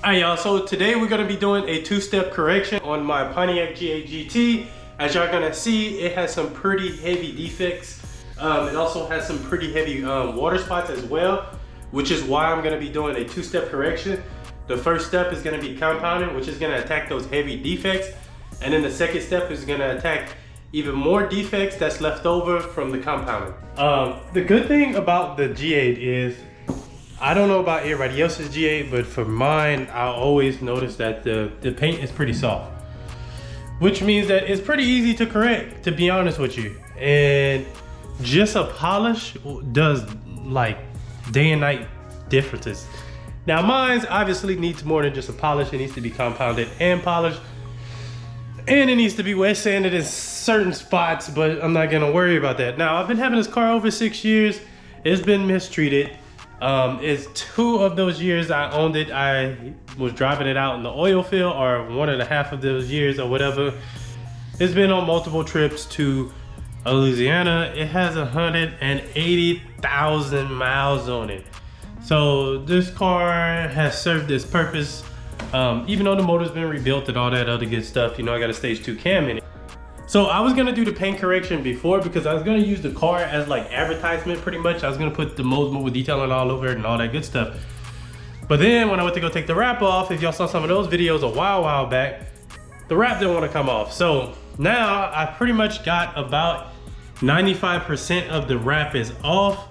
Alright y'all, so today we're going to be doing a two-step correction on my Pontiac G8 GT. As y'all gonna see, it has some pretty heavy defects. It also has some pretty heavy water spots as well, which is why I'm going to be doing a two-step correction. The first step is going to be compounding, which is going to attack those heavy defects. And then the second step is going to attack even more defects that's left over from the compounding. The good thing about the G8 is, I don't know about everybody else's G8, but for mine, I always notice that the paint is pretty soft, which means that it's pretty easy to correct, to be honest with you. And just a polish does like day and night differences. Now mine's obviously needs more than just a polish. It needs to be compounded and polished, and it needs to be wet sanded in certain spots, but I'm not gonna worry about that. Now, I've been having this car over 6 years. It's been mistreated. It's 2 of those years I owned it, I was driving it out in the oil field, or 1.5 of those years or whatever. It's been on multiple trips to Louisiana. It has 180,000 miles on it. So this car has served its purpose. Even though the motor's been rebuilt and all that other good stuff, you know, I got a stage 2 cam in it. So I was gonna do the paint correction before because I was gonna use the car as like advertisement pretty much. I was gonna put the most mobile detailing all over it and all that good stuff. But then when I went to go take the wrap off, if y'all saw some of those videos a while back, the wrap didn't wanna come off. So now I pretty much got about 95% of the wrap is off.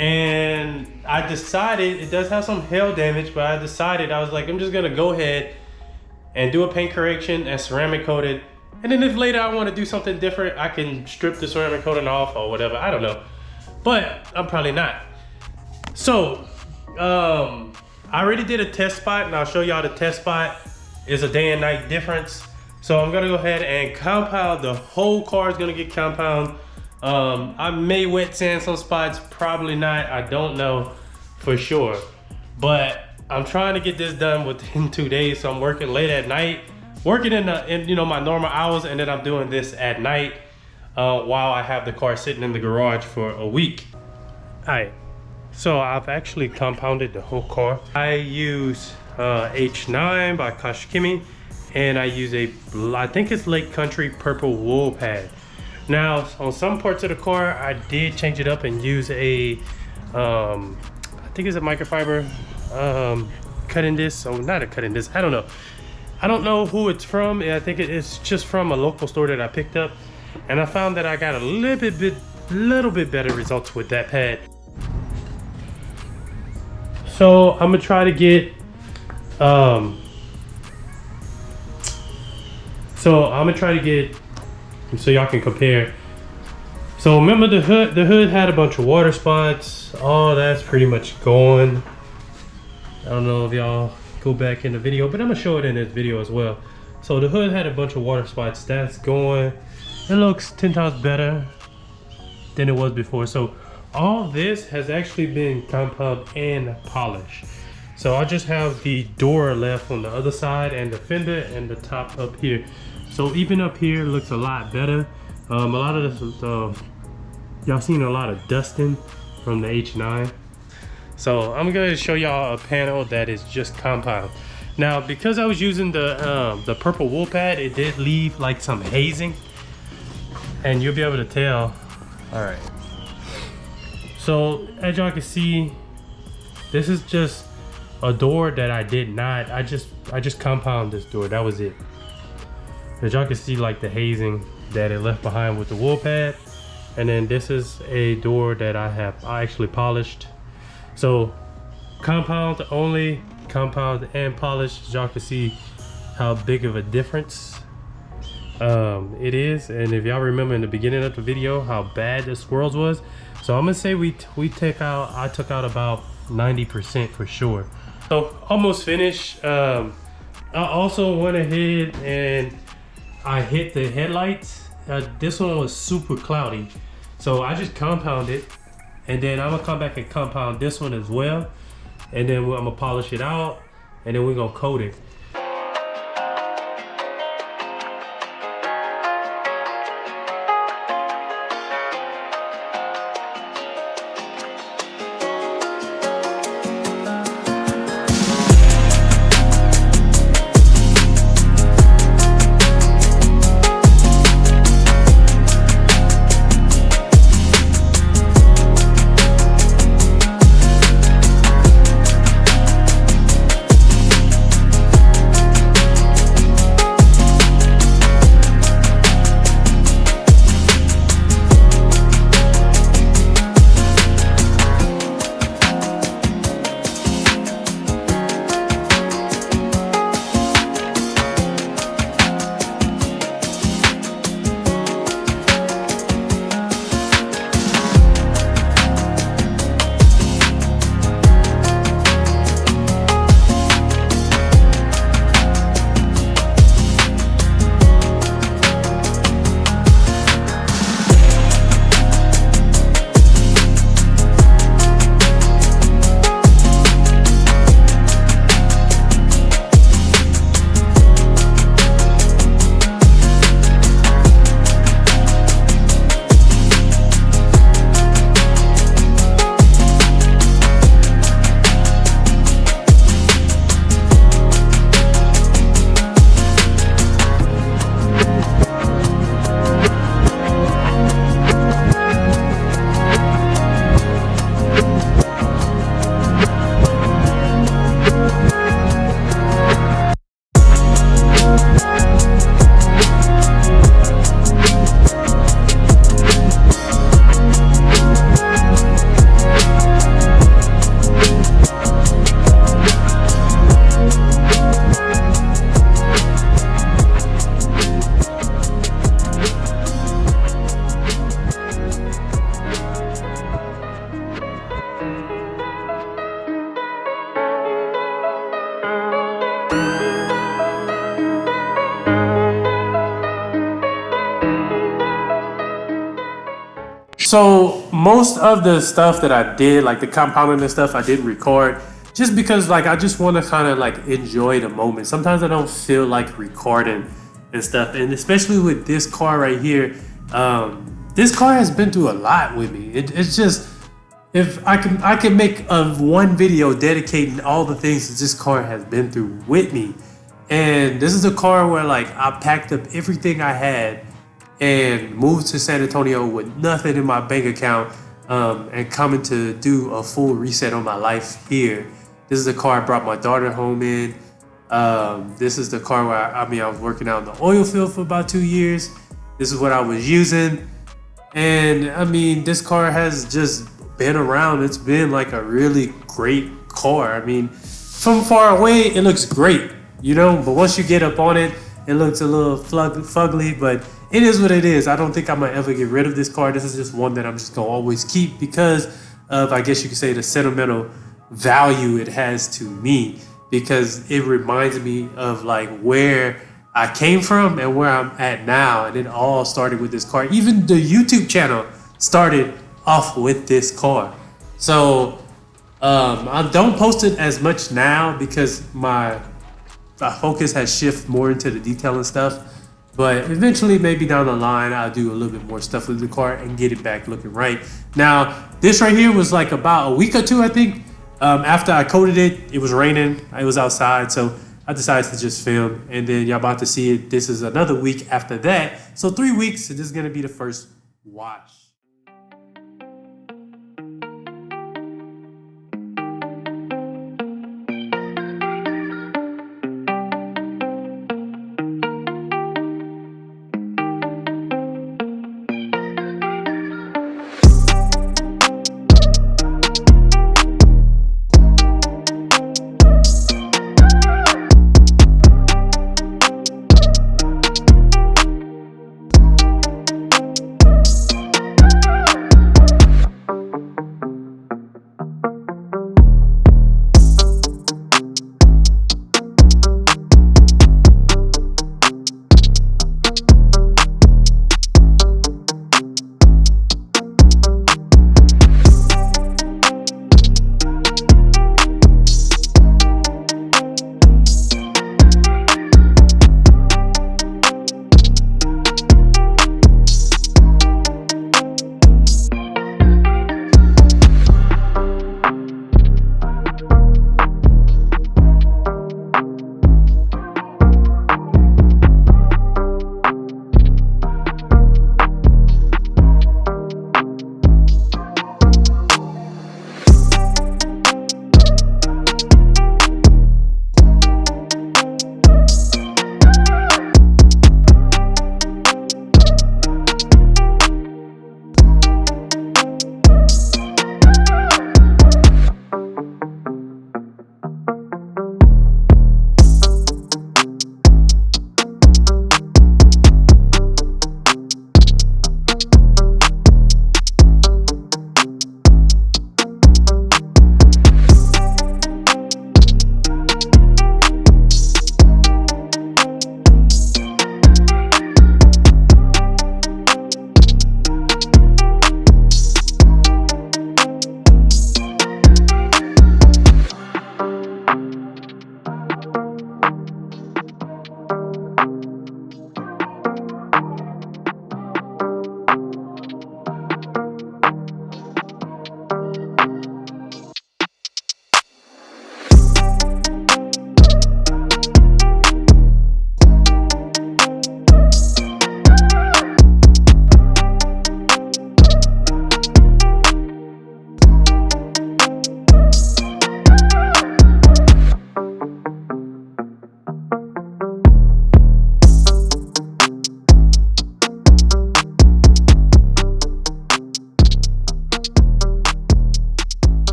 And I decided, it does have some hail damage, but I decided, I was like, I'm just gonna go ahead and do a paint correction and ceramic coat it. And then if later I wanna do something different, I can strip the ceramic coating off or whatever, I don't know. But I'm probably not. So, I already did a test spot, and I'll show y'all the test spot is a day and night difference. So I'm gonna go ahead and compound, the whole car is gonna get compound. I may wet sand some spots, probably not, I don't know for sure. But I'm trying to get this done within 2 days, so I'm working late at night. Working in you know, my normal hours, and then I'm doing this at night while I have the car sitting in the garage for a week. Alright, so I've actually compounded the whole car. I use H9 by Kashkimi, and I use I think it's Lake Country purple wool pad. Now, on some parts of the car, I did change it up and use a, I think it's a microfiber cutting disc. Oh, not a cutting disc, I don't know. I don't know who it's from. I think it's just from a local store that I picked up. And I found that I got a little bit better results with that pad. So I'm gonna try to get, so y'all can compare. So remember the hood had a bunch of water spots. All that's pretty much gone. I don't know if y'all go back in the video, but I'm gonna show it in this video as well. So the hood had a bunch of water spots. That's gone. It looks 10 times better than it was before. So all this has actually been compound and polished. So I just have the door left on the other side, and the fender and the top up here. So even up here looks a lot better. A lot of this, y'all seen a lot of dusting from the H9. So I'm going to show y'all a panel that is just compound. Now, because I was using the purple wool pad, it did leave like some hazing, and you'll be able to tell. All right. So as y'all can see, this is just a door that I did not. I just compound this door. That was it. As y'all can see, like the hazing that it left behind with the wool pad, and then this is a door that I actually polished. So compound only, compound and polished. As y'all can see how big of a difference it is. And if y'all remember in the beginning of the video how bad the swirls was, so I'm gonna say I took out about 90% for sure. So almost finished. I also went ahead and I hit the headlights. This one was super cloudy, so I just compounded, and then I'm gonna come back and compound this one as well, and then I'm gonna polish it out, and then we're gonna coat it. So most of the stuff that I did, like the compounding and stuff, I didn't record just because like I just want to kind of like enjoy the moment. Sometimes I don't feel like recording and stuff, and especially with this car right here. This car has been through a lot with me. It's just, if I can make one video dedicating all the things that this car has been through with me. And this is a car where like I packed up everything I had and moved to San Antonio with nothing in my bank account, and coming to do a full reset on my life here. This is the car I brought my daughter home in. This is the car where I was working out in the oil field for about 2 years. This is what I was using. And I mean, this car has just been around. It's been like a really great car. I mean, from far away, it looks great, you know, but once you get up on it, it looks a little fugly, but it is what it is. I don't think I'm gonna ever get rid of this car. This is just one that I'm just gonna always keep because of, I guess you could say, the sentimental value it has to me, because it reminds me of like where I came from and where I'm at now. And it all started with this car. Even the YouTube channel started off with this car. So I don't post it as much now because my focus has shifted more into the detailing stuff. But eventually, maybe down the line, I'll do a little bit more stuff with the car and get it back looking right. Now, this right here was like about a week or two, I think. After I coated it, it was raining. I was outside, so I decided to just film. And then y'all about to see it. This is another week after that. So 3 weeks, and this is gonna be the first wash.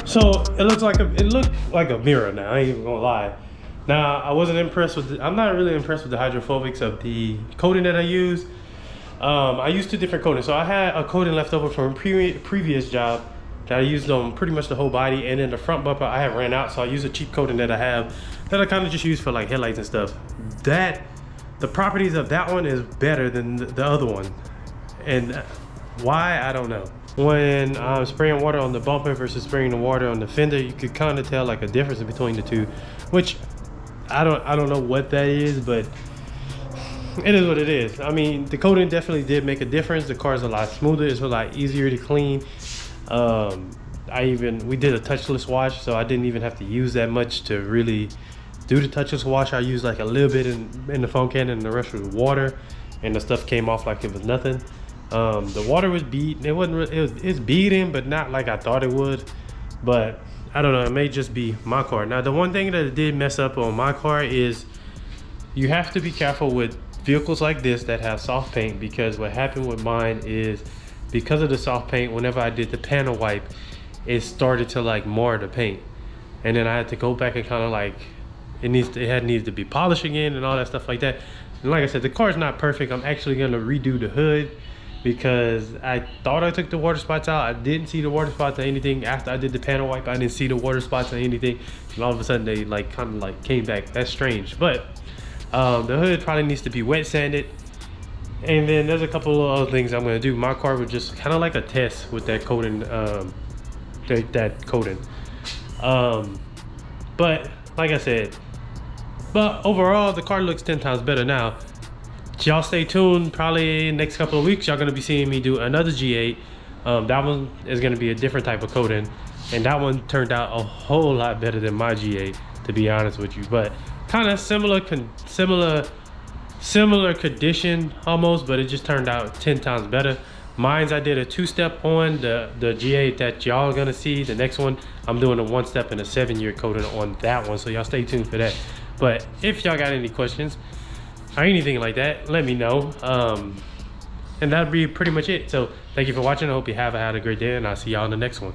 So it looked like a mirror now, I ain't even gonna lie. Now, I wasn't impressed with I'm not really impressed with the hydrophobics of the coating that I use. I used 2 different coatings. So I had a coating left over from a previous job that I used on pretty much the whole body, and then the front bumper I had ran out, so I used a cheap coating that I have that I kind of just use for like headlights and stuff. The properties of that one is better than the other one. And why, I don't know. When I'm spraying water on the bumper versus spraying the water on the fender, you could kind of tell like a difference between the two, which I don't know what that is, but it is what it is. I mean, the coating definitely did make a difference. The car is a lot smoother. It's a lot easier to clean. We did a touchless wash, so I didn't even have to use that much to really do the touchless wash. I used like a little bit in the foam cannon, and the rest was water, and the stuff came off like it was nothing. The water was beaten. It's beating, but not like I thought it would. But I don't know, it may just be my car. Now, the one thing that it did mess up on my car is you have to be careful with vehicles like this that have soft paint, because what happened with mine is because of the soft paint, whenever I did the panel wipe, it started to like mar the paint, and then I had to go back and kind of like it needed to be polished again and all that stuff like that. And like I said, the car's not perfect. I'm actually gonna redo the hood because I thought I took the water spots out. I didn't see the water spots or anything. After I did the panel wipe, I didn't see the water spots or anything, and all of a sudden they like kind of like came back. That's strange. But the hood probably needs to be wet sanded, and then there's a couple of other things I'm going to do. My car was just kind of like a test with that coating, but like I said, but overall the car looks 10 times better now. Y'all stay tuned. Probably next couple of weeks y'all going to be seeing me do another G8. That one is going to be a different type of coating, and that one turned out a whole lot better than my G8, to be honest with you. But kind of similar condition almost, but it just turned out 10 times better. Mine's I did a 2-step on the G8 that y'all gonna see. The next one I'm doing a 1-step and a 7-year coating on that one, so y'all stay tuned for that. But if y'all got any questions or anything like that, let me know. And that'll be pretty much it. So thank you for watching. I hope you have had a great day, and I'll see y'all in the next one.